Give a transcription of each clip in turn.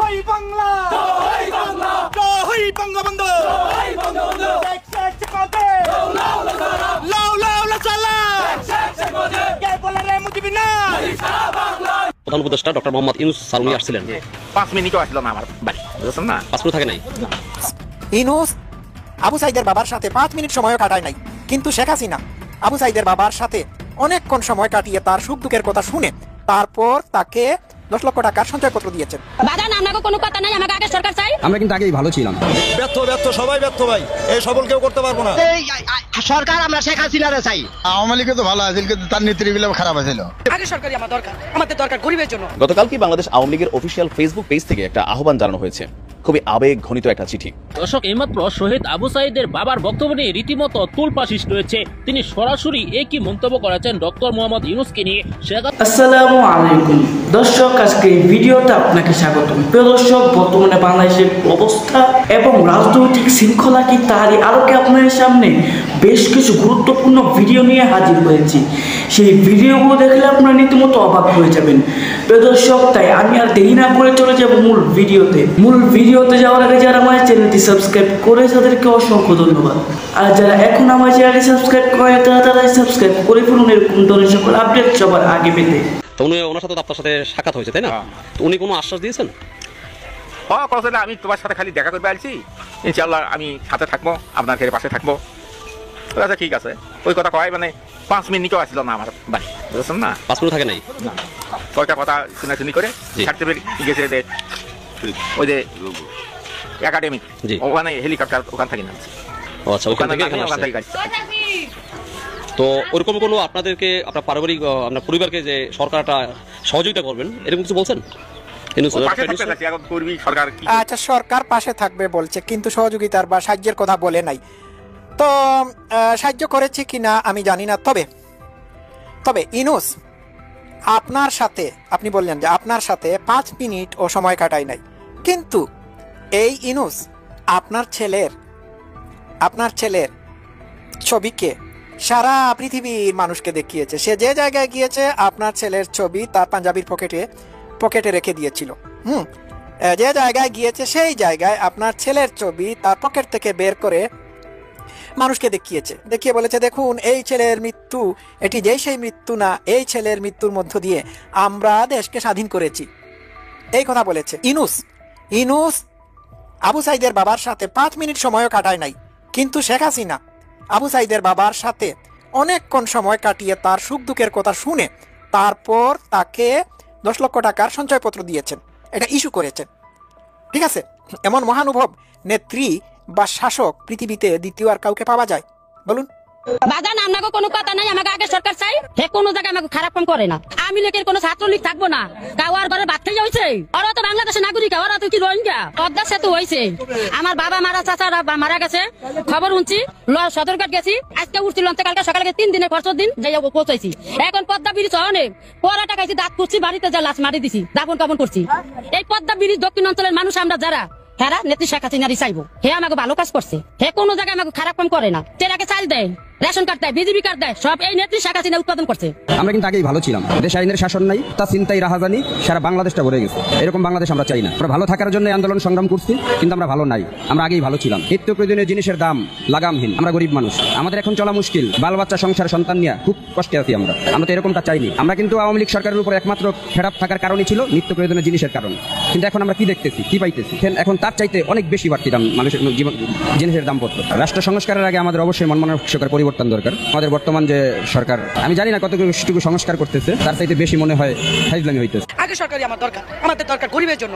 জয় বাংলা, জয় বাংলা, জয় বঙ্গবন্ধু, জয় বঙ্গবন্ধু। প্রধান উপদেষ্টা doctor Mohammad Yunus sir উনি আসছিলেন, 5 মিনিটও আসলো না আমার বাড়ি, বুঝছেন না? 5 মিনিট থাকে নাই। ইউনূস আবু সাইদের বাবার সাথে 5 মিনিট সময়ও কাটায় নাই, কিন্তু শেখ হাসিনা আবু সাইদের বাবার সাথে অনেকক্ষণ সময় কাটিয়ে তার সুখ দুঃখের কথা শুনে তারপর তাকে 10 লক্ষ টাকার সঞ্চয়পত্র দিয়েছেন। বাজান আমাকে কোনো কথা নাই, আমাকে আগে সরকার চাই। আমরা কিন্তু আগেই ভালো ছিলাম। ব্যর্থ সবাই ব্যর্থ ভাই, এই সফল কেউ করতে পারবো না। সরকার আমরা শেখ হাসিনারে চাই। আওয়ামী লীগে তো ভালো আছিল, কিন্তু তার নেতৃত্বগুলো খারাপ আছিল। আগে সরকারি আমাদের দরকার গরিবের জন্য। গতকালকে বাংলাদেশ আওয়ামী লীগের অফিসিয়াল ফেসবুক পেজ থেকে একটা আহ্বান জানানো হয়েছে, খুবই আবেগ ঘনিত একটা চিঠি। দর্শক, এইমাত্র শহীদ আবু সাইদের বাবার বক্তব্য নিয়ে রীতিমতো তুলপা সৃষ্টি হয়েছে। তিনি সরাসরি একই মন্তব্য করেছেন ডক্টর মোহাম্মদ ইউনূসকে নিয়ে। আসসালামু আলাইকুম দর্শক, আজকে এই ভিডিওতে আপনাকে স্বাগত। প্রিয় দর্শক, বর্তমানে বাংলাদেশের অবস্থা এবং রাজনৈতিক শৃঙ্খলা কি তারই আলোকে আপনাদের সামনে বেশ কিছু গুরুত্বপূর্ণ ভিডিও নিয়ে হাজির হয়েছি। সেই ভিডিওগুলো দেখলে আপনারা রীতিমতো অবাক হয়ে যাবেন। প্রিয় দর্শক, তাই আমি আর দেরি না করে চলে যাব মূল ভিডিওতে যাওয়ার আগে যারা আমার চ্যানেলটি সাবস্ক্রাইব করে তাদেরকে অসংখ্য ধন্যবাদ। আর যারা এখন আমার চ্যানেলটি সাবস্ক্রাইব করে তারা সাবস্ক্রাইব করে ফেলুন এরকম ধরনের সকল আপডেট সবার আগে পেতে। তো ওনার সাথে আপনার সাথে সাক্ষাৎ হয়েছে, তাই না? তো উনি কোনো আশ্বাস দিয়েছেন? হ্যাঁ, আমি তোমার সাথে খালি দেখা করবে আসছি, ইনশাআল্লাহ আমি সাথে থাকবো, আপনার ঘরের পাশে থাকবো। আচ্ছা ঠিক আছে, ওই কথা কয় মানে 5 মিনিটও আসলো না আমার বাড়ি, বুঝছেন না? 5 মিনিট থাকে নাই। কয়টা কথা শুনাশুনি করে থাকতে গেছে যে ওই যে একাডেমি, ওখানে হেলিকপ্টার ওখান থেকে নামছে। আচ্ছা, ওখান থেকে তো ওরকম কোনো আপনাদেরকে আপনার পারিবারিক আপনার পরিবারকে যে সরকারটা সহযোগিতা করবেন এরকম কিছু বলছেন? আচ্ছা, সরকার পাশে থাকবে বলছে, কিন্তু সহযোগিতার বা সাহায্যের কথা বলে নাই। তো সাহায্য করেছে কিনা আমি জানি না। তবে ইউনূস আপনার সাথে, আপনি বললেন যে আপনার সাথে 5 মিনিট ও সময় কাটাই নাই, কিন্তু এই ইউনূস আপনার ছেলের ছবিকে সারা পৃথিবীর মানুষকে দেখিয়েছে। সে যে জায়গায় গিয়েছে আপনার ছেলের ছবি তার পাঞ্জাবির পকেটে রেখে দিয়েছিল। যে জায়গায় গিয়েছে সেই জায়গায় আপনার ছেলের ছবি তার পকেট থেকে বের করে মানুষকে দেখিয়ে বলেছে, দেখুন এই ছেলের মৃত্যু, এটি যেই সেই মৃত্যু না, এই ছেলের মৃত্যুর মধ্য দিয়ে আমরা দেশকে স্বাধীন করেছি। এই কথা বলেছে ইউনূস আবু সাইদের বাবার সাথে 5 মিনিট সময়ও কাটায় নাই, কিন্তু শেখ হাসিনা আবু সাইদের বাবার সাথে অনেকক্ষণ সময় কাটিয়ে তার সুখ দুঃখের কথা শুনে তারপর তাকে 10 লক্ষ টাকার সঞ্চয়পত্র দিয়েছেন, এটা ইস্যু করেছেন। ঠিক আছে, এমন মহানুভব নেত্রী বা শাসক পৃথিবীতে দ্বিতীয় আর কাউকে পাওয়া যায় বলুন? বাজান আমাকে কোনো কথা নাই, আমাকে আগে সরকার চাই। হে কোনো জায়গায় আমাকে খারাপ কাম করে না। আমি লীগের কোনো ছাত্রলীগ থাকবো না। গাওয়ার ঘরে ভাত খেয়ে হয়েছে, ওরা তো বাংলাদেশের নাগরিক, ওরা তো কি রোহিঙ্গা? পদ্মা সেতু হয়েছে, আমার বাবা মারা চাচারা মারা গেছে, খবর শুনছি, সদরঘাট গেছি, আজকে উঠছিল কালকে সকালে 3 দিনের খরচ দিন যাই পৌঁছাইছি। এখন পদ্মা ব্রিজ অনেক পড়াটা খাইছি, দাঁত করছি, বাড়িতে যা লাশ মারি দিছি, দাপন কাপন করছি। এই পদ্মা ব্রিজ দক্ষিণ অঞ্চলের মানুষ আমরা যারা, হ্যাঁ নেত্রী শেখ হাসিনারই চাইবো। হে আমাকে ভালো কাজ করছে, হে কোনো জায়গায় আমাকে খারাপ কাম করে না। তেরাকে চাল দেয়, রেশন কার্ড দেয়, বিজিবি কার্ড দেয়, সব এই নেত্রী শেখ হাসিনা উৎপাদন করছে। আমরা কিন্তু আগেই ভালো ছিলাম। দেশ আইনের শাসন নাই, তা চিন্তাই রাহাজানি সারা বাংলাদেশটা ভরে গেছে। এরকম বাংলাদেশ আমরা চাই না। আমরা ভালো থাকার জন্য আন্দোলন সংগ্রাম করছি, কিন্তু আমরা ভালো নাই। আমরা আগেই ভালো ছিলাম। নিত্য প্রয়োজনীয় জিনিসের দাম লাগামহীন, আমরা গরিব মানুষ, আমাদের এখন চলা মুশকিল। বাল বাচ্চা, সংসার, সন্তান নিয়ে খুব কষ্টে আছি আমরা তো এরকমটা চাইনি। আমরা কিন্তু আওয়ামী লীগ সরকারের উপর একমাত্র খেরাপ থাকার কারণই ছিল নিত্য প্রয়োজনীয় জিনিসের কারণ। কিন্তু এখন আমরা কি দেখতেছি, কি পাইতেছি? এখন তার চাইতে অনেক বেশি বাড়তি দাম মানুষের জিনিসের দাম পড়তো। রাষ্ট্র সংস্কারের আগে আমাদের অবশ্যই মনমানসিকতার পরিবর্তন দরকার। আমাদের বর্তমান যে সরকার, আমি জানি না কতটুকু সংস্কার করতেছে, তার চাইতে বেশি মনে হয় ফাইজলামি হইতেছে। আগে সরকারি আমাদের দরকার গরিবের জন্য।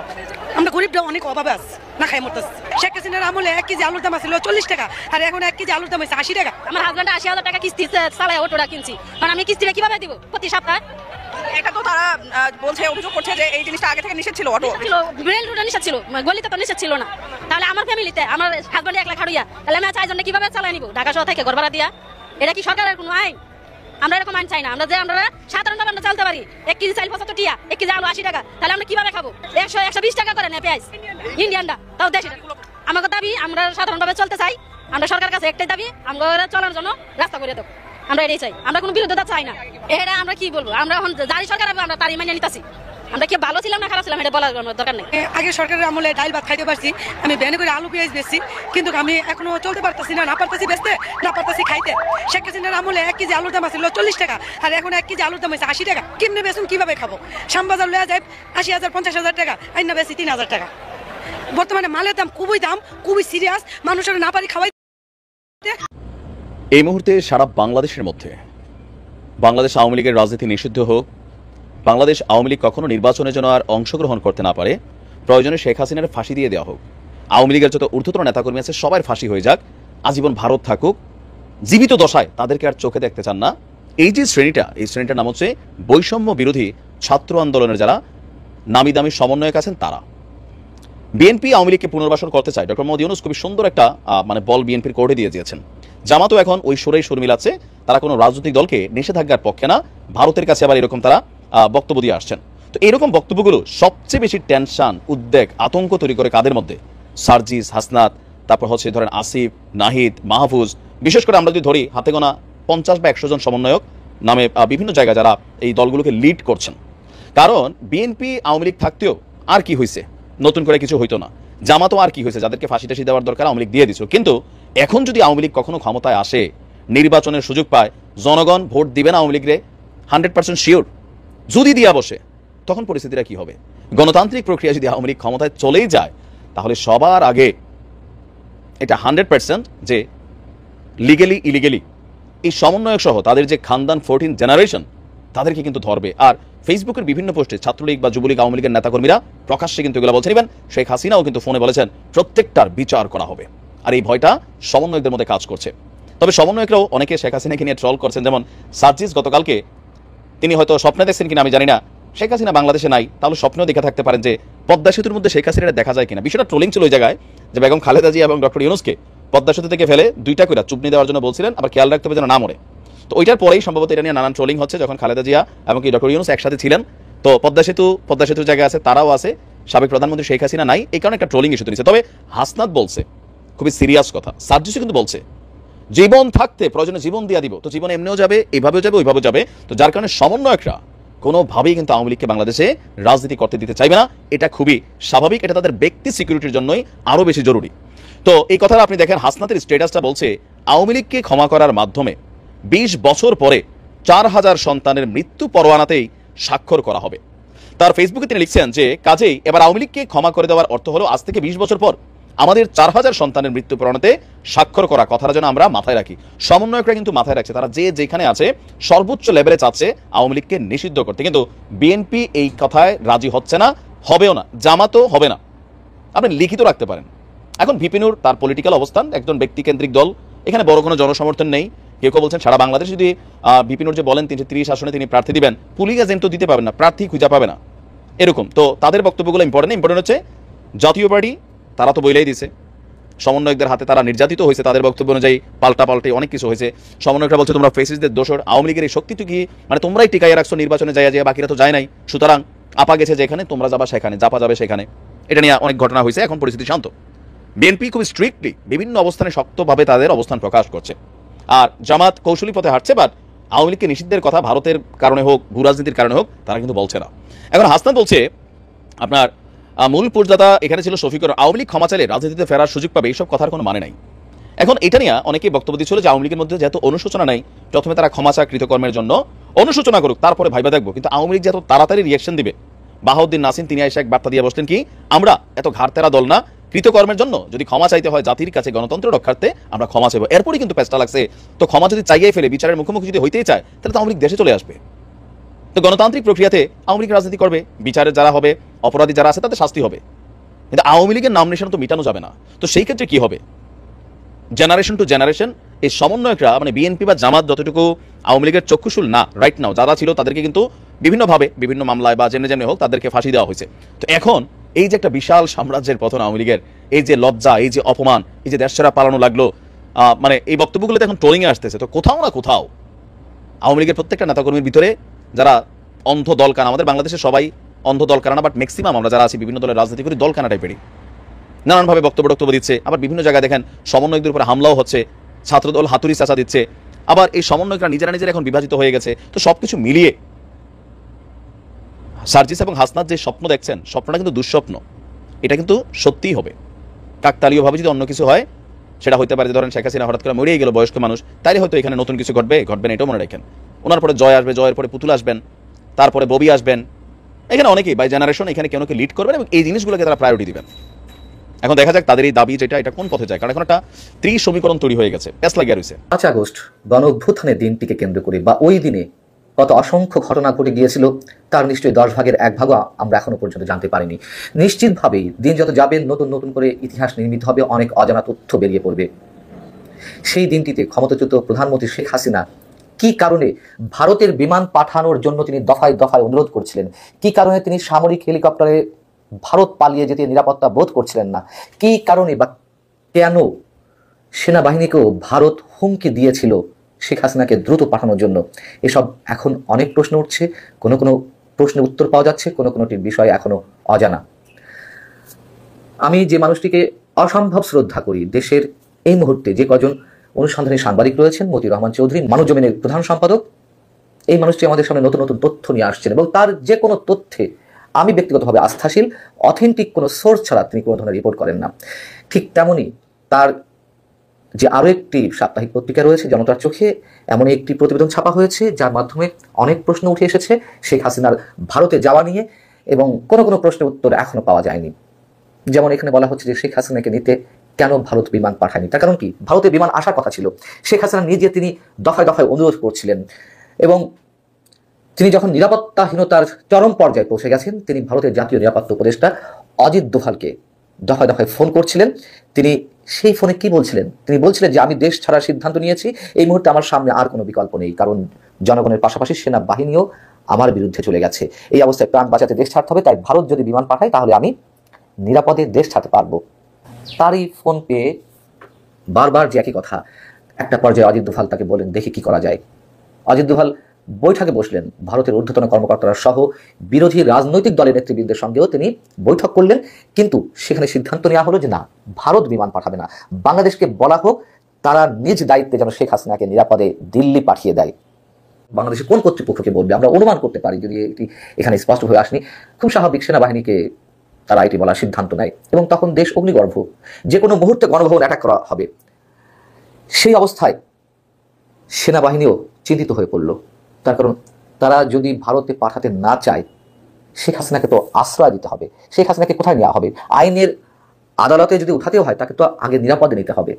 আমরা গরিবরা অনেক অভাবে আছি, না খাই মরতেছি। শেখ হাসিনার আমলে 1 কেজি আলুর দাম ছিল 40 টাকা, আর এখন 1 কেজি আলুর দাম হয়েছে 80 টাকা। আমার হাজবেন্ড 80,000 টাকা কিস্তি চালায় অটোটা কিনছি, কারণ আমি কিস্তিটা কিভাবে দিব প্রতি সপ্তাহে? এটা তো তারা বলছে, অভিযোগ করছে যে এই জিনিসটা আগে থেকে নিষেধ ছিল, রেল রুটে নিষেধ ছিল, গলিতে তো নিষেধ ছিল না। তাহলে আমার ফ্যামিলিতে আমার হাজবেন্ড 1 লাখ হারিয়া, তাহলে আমি 4 জনকে কিভাবে চালাই নিব ঢাকা শহর থেকে ঘর ভাড়া দিয়া? এটা কি সরকারের কোনো আইন? আমরা এরকম আইন চাই না। আমরা সাধারণভাবে আমরা চলতে পারি। 1 কেজি চাল 75 টাকা, 1 কেজি আলু 80 টাকা, তাহলে আমরা কিভাবে খাবো? 120 টাকা করে নেয় পেঁয়াজ ইন্ডিয়ানটা, তাও দেশে। আমাকে দাবি, আমরা সাধারণভাবে চলতে চাই। আমরা সরকারের কাছে একটাই দাবি, আমরা চলার জন্য রাস্তা করে দেবো। আমরা এটাই চাই, আমরা কোনো বিরোধিতা চাই না। এটা আমরা কি বলবো, আমরা এখন যারই সরকার আমরা তারই মেনে নিতেছি। আমরা কি ভালো ছিলাম না খারাপ ছিলাম এটা বলার দরকার নেই। আগে সরকারের আমলে ডাল ভাত খাইতে পারছি, আমি ব্যানে করে আলু পেঁয়াজ বেচছি, কিন্তু আমি এখনো চলতে পারতেছি না পারতেছি বেচতে, না পারতেছি খাইতে। শেখ হাসিনার আমলে 1 কেজি আলুর দাম ছিল 40 টাকা, আর এখন 1 কেজি আলুর দাম হয়েছে 80 টাকা। কেমনে বেচুন, কিভাবে খাবো? শ্যামবাজার লয়া যায় 80,000 50,000 টাকা, আইনা বেশি 3,000 টাকা। বর্তমানে মালের দাম খুবই সিরিয়াস, মানুষের না পারি খাওয়াই। এই মুহূর্তে সারা বাংলাদেশের মধ্যে বাংলাদেশ আওয়ামী লীগের রাজনীতি নিষিদ্ধ হোক, বাংলাদেশ আওয়ামী লীগ কখনো নির্বাচনের জন্য আর অংশগ্রহণ করতে না পারে, প্রয়োজনে শেখ হাসিনার ফাঁসি দিয়ে দেওয়া হোক, আওয়ামী লীগের যত ঊর্ধ্বতন নেতাকর্মী আছে সবার ফাঁসি হয়ে যাক, আজীবন ভারত থাকুক, জীবিত দশায় তাদেরকে আর চোখে দেখতে চান না। এই যে শ্রেণীটা, এই শ্রেণীটার নাম হচ্ছে বৈষম্য বিরোধী ছাত্র আন্দোলনের যারা নামি দামি সমন্বয়ক আছেন তারা। বিএনপি আওয়ামী লীগকে পুনর্বাসন করতে চায়, ডক্টর মোহাম্মদ ইউনূস খুবই সুন্দর একটা বল বিএনপির কোর্টে দিয়ে দিয়েছেন। জামাতও এখন ওই সুরেই সুর মিলাচ্ছে, তারা কোনো রাজনৈতিক দলকে নিষেধাজ্ঞার পক্ষে না, ভারতের কাছে আবার এরকম তারা বক্তব্য দিয়ে আসছেন। তো এরকম বক্তব্যগুলো সবচেয়ে বেশি টেনশন, উদ্বেগ, আতঙ্ক তৈরি করে কাদের মধ্যে? সার্জিস, হাসনাত, তারপর হচ্ছে ধরেন আসিফ, নাহিদ, মাহফুজ, বিশেষ করে আমরা যদি ধরি হাতে গোনা 50 বা 100 জন সমন্বয়ক নামে বিভিন্ন জায়গায় যারা এই দলগুলোকে লিড করছেন। কারণ বিএনপি আওয়ামী লীগ থাকতেও আর কি হয়েছে, নতুন করে কিছু হইতো না। জামাতও আর কি হয়েছে, যাদেরকে ফাঁসি টাসি দেওয়ার দরকার আওয়ামী লীগ দিয়ে দিছিল। কিন্তু এখন যদি আওয়ামী লীগ কখনো ক্ষমতায় আসে, নির্বাচনের সুযোগ পায়, জনগণ ভোট দিবে না আওয়ামী লীগরে 100% শিওর। যদি দিয়া বসে তখন পরিস্থিতিটা কি হবে? গণতান্ত্রিক প্রক্রিয়া যদি আওয়ামী লীগ ক্ষমতায় চলেই যায়, তাহলে সবার আগে এটা 100% যে লিগেলি ইলিগেলি এই সমন্বয়ক সহ তাদের যে খানদান 14 জেনারেশন তাদেরকে কিন্তু ধরবে। আর ফেসবুকের বিভিন্ন পোস্টে ছাত্রলীগ বা যুবলীগ আওয়ামী লীগের নেতাকর্মীরা প্রকাশ্যে কিন্তু এগুলো বলছেন। ইভেন শেখ হাসিনাও কিন্তু ফোনে বলেছেন প্রত্যেকটার বিচার করা হবে। আর এই ভয়টা সমন্বয়কদের মধ্যে কাজ করছে। তবে সমন্বয়করাও অনেকে শেখ হাসিনাকে নিয়ে ট্রল করছেন। যেমন সার্জিস গতকালকে তিনি হয়তো স্বপ্নে দেখছেন কিনা আমি জানি না, শেখ হাসিনা বাংলাদেশে নাই, তাহলে স্বপ্নেও দেখে থাকতে পারেন যে পদ্মা সেতুর মধ্যে শেখ হাসিনাটা দেখা যায় কিনা। বিষয়টা ট্রোলিং ছিল ওই জায়গায় যে বেগম খালেদা জিয়া এবং ডক্টর ইউনূসকে পদ্মা সেতু থেকে ফেলে 2টা করে চুপনি দেওয়ার জন্য বলছিলেন, আবার খেয়াল রাখতে হবে যেন না মরে। তো ওইটার পরেই সম্ভবত এটা নিয়ে নানান ট্রোলিং হচ্ছে, যখন খালেদা জিয়া এবং কি ডক্টর ইউনূস একসাথে ছিলেন। তো পদ্মা সেতুর জায়গায় আছে, তারাও আছে, সাবেক প্রধানমন্ত্রী শেখ হাসিনা নাই, এই কারণে একটা ট্রোলিং ইস্যু তৈরি হয়েছে। তবে হাসনাত বলছে খুবই সিরিয়াস কথা, সার্জিসও কিন্তু বলছে জীবন থাকতে প্রয়োজনে জীবন দিয়ে দিব। তো জীবন এমনিও যাবে, এইভাবেও যাবে, ওইভাবেও যাবে। তো যার কারণে সমন্বয়করা কোনোভাবেই কিন্তু আওয়ামী লীগকে বাংলাদেশে রাজনীতি করতে দিতে চাইবে না। এটা খুবই স্বাভাবিক, এটা তাদের ব্যক্তি সিকিউরিটির জন্যই আরো বেশি জরুরি। তো এই কথাটা আপনি দেখেন, হাসনাতের স্ট্যাটাসটা বলছে আওয়ামী লীগকে ক্ষমা করার মাধ্যমে 20 বছর পরে 4000 সন্তানের মৃত্যু পরোয়ানাতেই স্বাক্ষর করা হবে। তার ফেসবুকে তিনি লিখছেন যে কাজেই এবার আওয়ামী লীগকে ক্ষমা করে দেওয়ার অর্থ হলো আজ থেকে 20 বছর পর আমাদের 4000 সন্তানের মৃত্যু পরোয়ানাতে স্বাক্ষর করা। কথাটা যেন আমরা মাথায় রাখি। সমন্বয়করা কিন্তু মাথায় রাখছে, তারা যে যেখানে আছে সর্বোচ্চ লেভেলে চাচ্ছে আওয়ামী লীগকে নিষিদ্ধ করতে। কিন্তু বিএনপি এই কথায় রাজি হচ্ছে না, হবেও না, জামাতও হবে না। আপনি লিখিত রাখতে পারেন। এখন ভিপিনুর তার পলিটিক্যাল অবস্থান, একজন ব্যক্তিকেন্দ্রিক দল, এখানে বড় কোনো জনসমর্থন নেই। কেউ কেউ বলছেন সারা বাংলাদেশ যদি ভিপিনুর যে বলেন 330 আসনে তিনি প্রার্থী দিবেন, পুলিশ এজেন্ট তো দিতে পাবেন না, প্রার্থী খুঁজে পাবে না, এরকম। তো তাদের বক্তব্যগুলো ইম্পর্টেন্ট হচ্ছে জাতীয় পার্টি তারা তো বইলেই দিছে, সমন্বয়কদের হাতে তারা নির্যাতিত হয়েছে, তাদের বক্তব্য অনুযায়ী পাল্টে অনেক কিছু হয়েছে। সমন্বয়করা বলছে তোমরা ফেসিস্টদের দোষর, আওয়ামী লীগের এই শক্তি তো কি মানে তোমরাই টিকাইয়া রাখছো, নির্বাচনে যায় বাকিরা তো যায় নাই, সুতরাং আপা গেছে যেখানে তোমরা যাবা সেখানে, জাপা যাবে সেখানে। এটা নিয়ে অনেক ঘটনা হয়েছে, এখন পরিস্থিতি শান্ত। বিএনপি খুব স্ট্রিক্টলি বিভিন্ন অবস্থানে শক্তভাবে তাদের অবস্থান প্রকাশ করছে। আর জামাত কৌশলী পথে হাঁটছে, বাট আওয়ামী লীগকে নিষিদ্ধের কথা ভারতের কারণে হোক, ভূ রাজনীতির কারণে হোক, তারা কিন্তু বলছে না। এখন হাসনাত বলছে আপনার মূল পূর্দাতা এখানে ছিল শফিকুর, আওয়ামী লীগ ক্ষমা চাইলে রাজনীতিতে ফেরার সুযোগ পাবে, এইসব কথার কোনো মানে নাই। এখন এটা নিয়ে অনেকেই বক্তব্য দিচ্ছিল যে আওয়ামী লীগের মধ্যে যেহেতু অনুশোচনা নাই, প্রথমে তারা ক্ষমা চা কৃতকর্মের জন্য অনুশোচনা করুক, তারপরে ভাইবা দেখবো। কিন্তু আওয়ামী লীগ যেহেতু তাড়াতাড়ি রিয়াকশন দিবে, বাহাউদ্দিন নাসিম তিনি এসে এক বার্তা দিয়ে বসলেন কি, আমরা এত ঘাড়তেরা দল না, কৃতকর্মের জন্য যদি ক্ষমা চাইতে হয় জাতির কাছে গণতন্ত্র রক্ষার্থে আমরা ক্ষমা চাইব। এরপরই কিন্তু পেস্টা লাগছে। তো ক্ষমা যদি চাইয়ে ফেলে, বিচারের মুখোমুখি যদি হইতেই চায়, তাহলে তো আওয়ামী লীগ দেশে চলে আসবে। তো গণতান্ত্রিক প্রক্রিয়াতে আওয়ামী লীগ রাজনীতি করবে, বিচারের যারা হবে, অপরাধী যারা আছে তাদের শাস্তি হবে, কিন্তু আওয়ামী লীগের নাম নিশানা তো মিটানো যাবে না। তো সেই ক্ষেত্রে কি হবে? জেনারেশন টু জেনারেশন এই সমন্বয়করা মানে বিএনপি বা জামাত যতটুকু আওয়ামী লীগের চক্ষুশুল না রাইট নাও, যারা ছিল তাদেরকে কিন্তু বিভিন্নভাবে বিভিন্ন মামলায় বা যেমনি হোক তাদেরকে ফাঁসি দেওয়া হয়েছে। তো এখন এই যে একটা বিশাল সাম্রাজ্যের পতন আওয়ামী লীগের, এই যে লজ্জা, এই যে অপমান, এই যে দেশ ছাড়া পালানো লাগলো, মানে এই বক্তব্যগুলোতে এখন ট্রোলিংয়ে আসতেছে। তো কোথাও না কোথাও আওয়ামী লীগের প্রত্যেকটা নেতাকর্মীর ভিতরে যারা অন্ধ দলকানা, আমাদের বাংলাদেশে সবাই অন্ধ দলকানা না, বাট ম্যাক্সিমাম আমরা যারা আছি বিভিন্ন দলের রাজনীতি করি দলকানা টাইপেরই, নানানভাবে বক্তব্য দিচ্ছে। আবার বিভিন্ন জায়গায় দেখেন সমন্বয়কদের উপরে হামলাও হচ্ছে, ছাত্রদল হাতুড়ি চাচা দিচ্ছে, আবার এই সমন্বয়করা নিজেরা এখন বিভাজিত হয়ে গেছে। তো সবকিছু মিলিয়ে সার্জিস এবং হাসনাত যে স্বপ্ন দেখছেন, স্বপ্নটা কিন্তু দুঃস্বপ্ন, এটা কিন্তু সত্যিই হবে। কাকতালীয়ভাবে যদি অন্য কিছু হয়, সেটা হতে পারে যে ধরেন শেখ হাসিনা হঠাৎ করে মরেই গেল, বয়স্ক মানুষ, তাইলে হয়তো এখানে নতুন কিছু ঘটবে না, এটাও মনে রাখেন। ওনার পরে জয় আসবে, জয়ের পরে পুতুল আসবেন, তারপরে ববি আসবেন, এখানে অনেকেই বাই জেনারেশন এখানে কেউ লিড করবেন এবং এই জিনিসগুলোকে তারা প্রায়োরিটি দিবেন। এখন দেখা যাক তাদের এই দাবি যেটা, এটা কোন পথে যায়, কারণ এখন একটা 30 সমীকরণ তৈরি হয়ে গেছে, প্যাস লাগিয়ে রয়েছে। 5 আগস্ট গণ অভ্যুত্থানের দিনটিকে কেন্দ্র করে বা ওই দিনে কত অসংখ্য ঘটনা ঘটে গিয়েছিল তার নিশ্চয়ই 10 ভাগের 1 ভাগও আমরা এখনো পর্যন্ত জানতে পারিনি। নিশ্চিতভাবেই দিন যত যাবে নতুন নতুন করে ইতিহাস নির্মিত হবে, অনেক অজানা তথ্য বেরিয়ে পড়বে। সেই দিনটিতে ক্ষমতাচ্যুত প্রধানমন্ত্রী শেখ হাসিনা কি কারণে ভারতের বিমান পাঠানোর জন্য তিনি দফায় দফায় অনুরোধ করছিলেন, কি কারণে তিনি সামরিক হেলিকপ্টারে ভারত পালিয়ে যেতে নিরাপত্তা বোধ করছিলেন না, কি কারণে বা কেন সেনাবাহিনীকেও ভারত হুমকি দিয়েছিল শেখ হাসিনাকে দ্রুত পাঠানোর জন্য, এসব এখন অনেক প্রশ্ন উঠছে। কোনো কোনো প্রশ্নের উত্তর পাওয়া যাচ্ছে, কোনো কোনোটির বিষয় এখনো অজানা। আমি যে মানুষটিকে অসম্ভব শ্রদ্ধা করি, দেশের এই মুহূর্তে যে কজন অনুসন্ধানী সাংবাদিক রয়েছেন, মতিউর রহমান চৌধুরী মানব জমিনের প্রধান সম্পাদক, এই মানুষটি আমাদের সামনে নতুন নতুন তথ্য নিয়ে আসছেন এবং তার যে কোনো তথ্যে আমি ব্যক্তিগতভাবে আস্থাশীল। অথেন্টিক কোনো সোর্স ছাড়া তিনি কোনো ধরনের রিপোর্ট করেন না। ঠিক তেমনই তার যে আরও একটি সাপ্তাহিক পত্রিকা রয়েছে জনতার চোখে, এমন একটি প্রতিবেদন ছাপা হয়েছে যার মাধ্যমে অনেক প্রশ্ন উঠে এসেছে শেখ হাসিনার ভারতে যাওয়া নিয়ে, এবং কোনো কোনো প্রশ্নের উত্তর এখনো পাওয়া যায়নি। যেমন এখানে বলা হচ্ছে যে শেখ হাসিনাকে নিতে কেন ভারত বিমান পাঠায়নি, তার কারণ কি, ভারতে বিমান আসার কথা ছিল। শেখ হাসিনা নিজে তিনি দফায় দফায় অনুরোধ করছিলেন এবং তিনি যখন নিরাপত্তাহীনতার চরম পর্যায়ে পৌঁছে গেছেন, তিনি ভারতের জাতীয় নিরাপত্তা উপদেষ্টা অজিত দোভালকে দফায় দফায় ফোন করছিলেন। তিনি সেই ফোনে কি বলছিলেন, তিনি বলছিলেন যে আমি দেশ ছাড়ার সিদ্ধান্ত নিয়েছি, এই মুহূর্তে আমার সামনে আর কোনো বিকল্প নেই, কারণ জনগণের পাশাপাশি সেনাবাহিনীও আমার বিরুদ্ধে চলে গেছে। এই অবস্থায় প্রাণ বাঁচাতে দেশ ছাড়তে হবে, তাই ভারত যদি বিমান পাঠায় তাহলে আমি নিরাপদে দেশ ছাড়তে পারবো। তারই ফোন পেয়ে বারবার যে একই কথা, একটা পর্যায়ে অজিত দোভাল তাকে বলেন দেখি কি করা যায়। অজিত দোভাল বৈঠকে বসলেন, ভারতের ঊর্ধ্বতন কর্মকর্তারা সহ বিরোধী রাজনৈতিক দলের নেতৃবৃন্দের সঙ্গেও তিনি বৈঠক করলেন, কিন্তু সেখানে সিদ্ধান্ত নেওয়া হলো যে না, ভারত বিমান পাঠাবে না, বাংলাদেশকে বলা হোক তারা নিজ দায়িত্বে যেন শেখ হাসিনাকে নিরাপদে দিল্লি পাঠিয়ে দেয়। বাংলাদেশে কোন কর্তৃপক্ষকে বলবে আমরা অনুমান করতে পারি, যদি এটি এখানে স্পষ্ট হয়ে আসেনি। খুব স্বাভাবিক, সেনাবাহিনীকে তারা এটি বলার সিদ্ধান্ত নেয় এবং তখন দেশ অগ্নিগর্ভ, যে কোনো মুহূর্তে গণভবন অ্যাটাক করা হবে। সেই অবস্থায় সেনাবাহিনীও চিন্তিত হয়ে পড়ল, তার কারণ তারা যদি ভারতে পাঠাতে না চায়, শেখ হাসিনাকে তো আশ্রয় দিতে হবে। শেখ হাসিনাকে কোথায় নেওয়া হবে? আইনের আদালতে যদি উঠাতেও হয় তাকে তো আগে নিরাপদে নিতে হবে।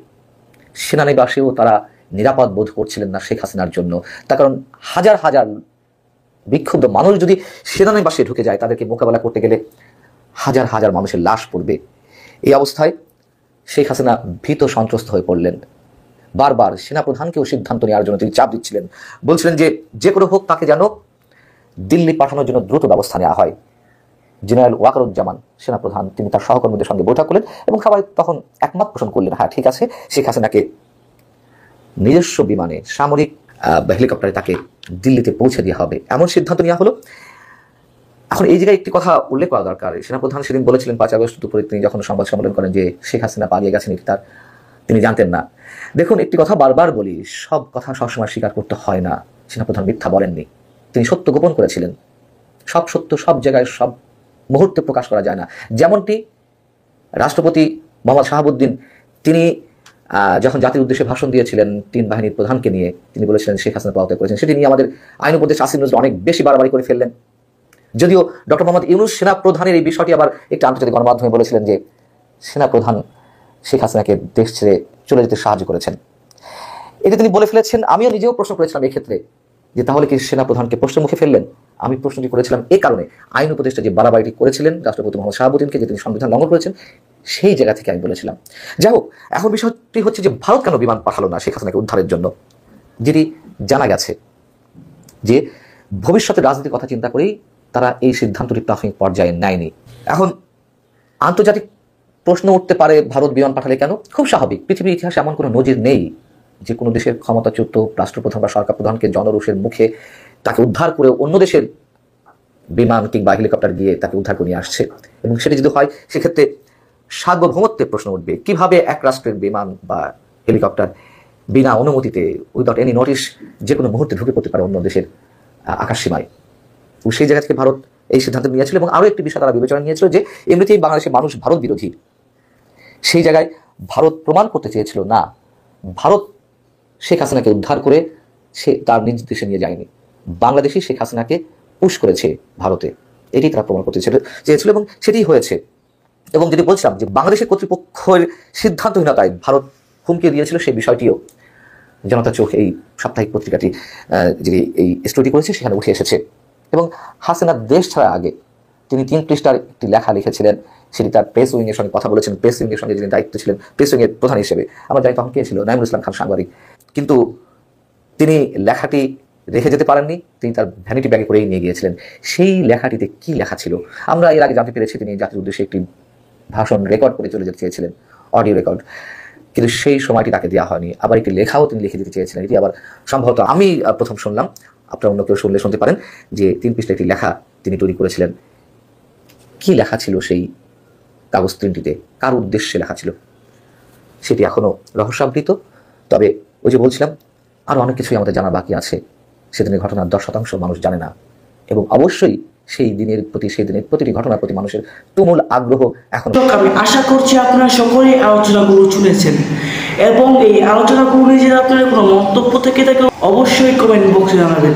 সেনানিবাসেও তারা নিরাপদ বোধ করছিলেন না শেখ হাসিনার জন্য, তার কারণ হাজার হাজার বিক্ষুব্ধ মানুষ যদি সেনানিবাসে ঢুকে যায়, তাদেরকে মোকাবেলা করতে গেলে হাজার হাজার মানুষের লাশ পড়বে। এই অবস্থায় শেখ হাসিনা ভীত সন্ত্রস্ত হয়ে পড়লেন। বারবার সেনাপ্রধানকেও সিদ্ধান্ত নেওয়ার জন্য তিনি চাপ দিচ্ছিলেন, বলছিলেন যে যে কোনো হোক তাকে যেন দিল্লি পাঠানোর জন্য দ্রুত ব্যবস্থা নেওয়া হয়। জেনারেল ওয়াকারুজ্জামান সেনাপ্রধান তিনি তার সহকর্মীদের সঙ্গে বৈঠক করলেন এবং সবাই তখন একমত পোষণ করলেন, হ্যাঁ ঠিক আছে, শেখ হাসিনাকে নিজস্ব বিমানে সামরিক হেলিকপ্টারে তাকে দিল্লিতে পৌঁছে দেওয়া হবে, এমন সিদ্ধান্ত নেওয়া হলো। এখন এই জায়গায় একটি কথা উল্লেখ করা দরকার, সেনাপ্রধান সেদিন বলেছিলেন 5 আগস্ট দুপুরে তিনি যখন সংবাদ সম্মেলন করেন যে শেখ হাসিনা পালিয়ে গেছেন, এটি তিনি জানতেন না। দেখুন, একটি কথা বারবার বলি, সব কথা সবসময় স্বীকার করতে হয় না। সেনাপ্রধান মিথ্যা বলেননি, তিনি সত্য গোপন করেছিলেন। সব সত্য সব জায়গায় সব মুহূর্তে প্রকাশ করা যায় না। যেমনটি রাষ্ট্রপতি মোহাম্মদ শাহাবুদ্দিন তিনি যখন জাতির উদ্দেশ্যে ভাষণ দিয়েছিলেন 3 বাহিনীর প্রধানকে নিয়ে, তিনি বলেছিলেন শেখ হাসিনা পদত্যাগ করেছেন, সেটি নিয়ে আমাদের আইন উপদেষ্টা আসিফ নজরুল অনেক বেশি বাড়াবাড়ি করে ফেললেন। যদিও ডক্টর মোহাম্মদ ইউনূস সেনাপ্রধানের এই বিষয়টি আবার একটি আন্তর্জাতিক গণমাধ্যমে বলেছিলেন যে সেনাপ্রধান শেখ হাসিনাকে দেশ ছেড়ে চলে যেতে সাহায্য করেছেন। এটা তিনি বলে ফেলেছেন। আমিও নিজেও প্রশ্ন করেছিলাম এই ক্ষেত্রে যে তাহলে কি সেনাপ্রধানকে প্রশ্নের মুখে ফেললেন? আমি প্রশ্নটি করেছিলাম এই কারণে, আইন উপদেষ্টা যে বাড়াবাড়িটি করেছিলেন রাষ্ট্রপতি মোহাম্মদ শাহাবুদ্দিনকে, যে তিনি সংবিধান লঙ্ঘন করেছেন, সেই জায়গা থেকে আমি বলেছিলাম। যাই হোক, এখন বিষয়টি হচ্ছে যে ভারত কেন বিমান পাঠালো না শেখ হাসিনাকে উদ্ধারের জন্য, যেটি জানা গেছে যে ভবিষ্যতের রাজনীতির কথা চিন্তা করেই তারা এই সিদ্ধান্তটি প্রাথমিক পর্যায়ে নেয়নি। এখন আন্তর্জাতিক প্রশ্ন উঠতে পারে ভারত বিমান পাঠালে কেন? খুব স্বাভাবিক, পৃথিবীর ইতিহাসে এমন কোনো নজির নেই যে কোনো দেশের ক্ষমতাচ্যুত রাষ্ট্রপ্রধান বা সরকার প্রধানকে জনরোষের মুখে তাকে উদ্ধার করে অন্য দেশের বিমান কিংবা হেলিকপ্টার গিয়ে তাকে উদ্ধার করে নিয়ে আসছে। এবং সেটি যদি হয় সেক্ষেত্রে সার্বভৌমত্বের প্রশ্ন উঠবে, কিভাবে এক রাষ্ট্রের বিমান বা হেলিকপ্টার বিনা অনুমতিতে উইদাউট এনি নোটিশ যে কোনো মুহূর্তে ঢুকে পড়তে পারে অন্য দেশের আকাশসীমায়। সেই জায়গা থেকে ভারত এই সিদ্ধান্ত নিয়েছিল। এবং আরও একটি বিষয় তারা বিবেচনা নিয়েছিল যে এমনিতেই বাংলাদেশের মানুষ ভারত বিরোধী, সেই জায়গায় ভারত প্রমাণ করতে চেয়েছিল না ভারত শেখ হাসিনাকে উদ্ধার করে সে তার নিজ দেশে নিয়ে যায়নি, বাংলাদেশই শেখ হাসিনাকে পুশ করেছে ভারতে, এটি তারা প্রমাণ করতে চেয়েছিল এবং সেটি হয়েছে। এবং যদি বলছিলাম যে বাংলাদেশের কর্তৃপক্ষের সিদ্ধান্তহীনতায় ভারত হুমকি দিয়েছিল, সেই বিষয়টিও জনতা চোখ এই সাপ্তাহিক পত্রিকাটি যিনি এই স্টোরি করেছে সেখানে উঠে এসেছে। এবং হাসিনা দেশ ছাড়ার আগে তিনি 3 পৃষ্ঠার একটি লেখা লিখেছিলেন, সেটি তার প্রেস উইংয়ের সঙ্গে কথা বলেছেন। প্রেস উইংয়ের সঙ্গে যিনি দায়িত্ব ছিলেন, প্রেস উইংয়ের প্রধান হিসেবে আমরা জানি তখন কে ছিল, নাইমুল ইসলাম খান সাংবাদিক। কিন্তু তিনি লেখাটি রেখে যেতে পারেননি, তিনি তার ভ্যানিটি ব্যাগে করেই নিয়ে গিয়েছিলেন। সেই লেখাটিতে কি লেখা ছিল আমরা এর আগে জানতে পেরেছি, তিনি জাতির উদ্দেশ্যে একটি ভাষণ রেকর্ড করে চলে যেতে চেয়েছিলেন, অডিও রেকর্ড, কিন্তু সেই সময়টি তাকে দেওয়া হয়নি। আবার একটি লেখাও তিনি লিখে দিতে চেয়েছিলেন, এটি আবার সম্ভবত আমি প্রথম শুনলাম, আপনারা অন্য কেউ শুনলে শুনতে পারেন, যে 3 পৃষ্ঠার একটি লেখা তিনি তৈরি করেছিলেন। কি লেখা ছিল সেই কাগজ 3টিতে, কার উদ্দেশ্যে লেখা ছিল, সেটি এখনো রহস্যাবৃত। তবে ওই যে বলছিলাম আরও অনেক কিছুই আমাদের জানা বাকি আছে, সেদিনের ঘটনার 10% মানুষ জানে না। এবং অবশ্যই সেই দিনের প্রতি, সেই দিনের প্রতিটি ঘটনার প্রতি মানুষের তুমুল আগ্রহ এখন। আমি আশা করছি আপনারা সকলেই আলোচনাগুলো শুনেছেন এবং এই আলোচনাগুলো নিয়ে যদি আপনাদের কোনো মন্তব্য থেকে থাকে অবশ্যই কমেন্ট বক্সে জানাবেন।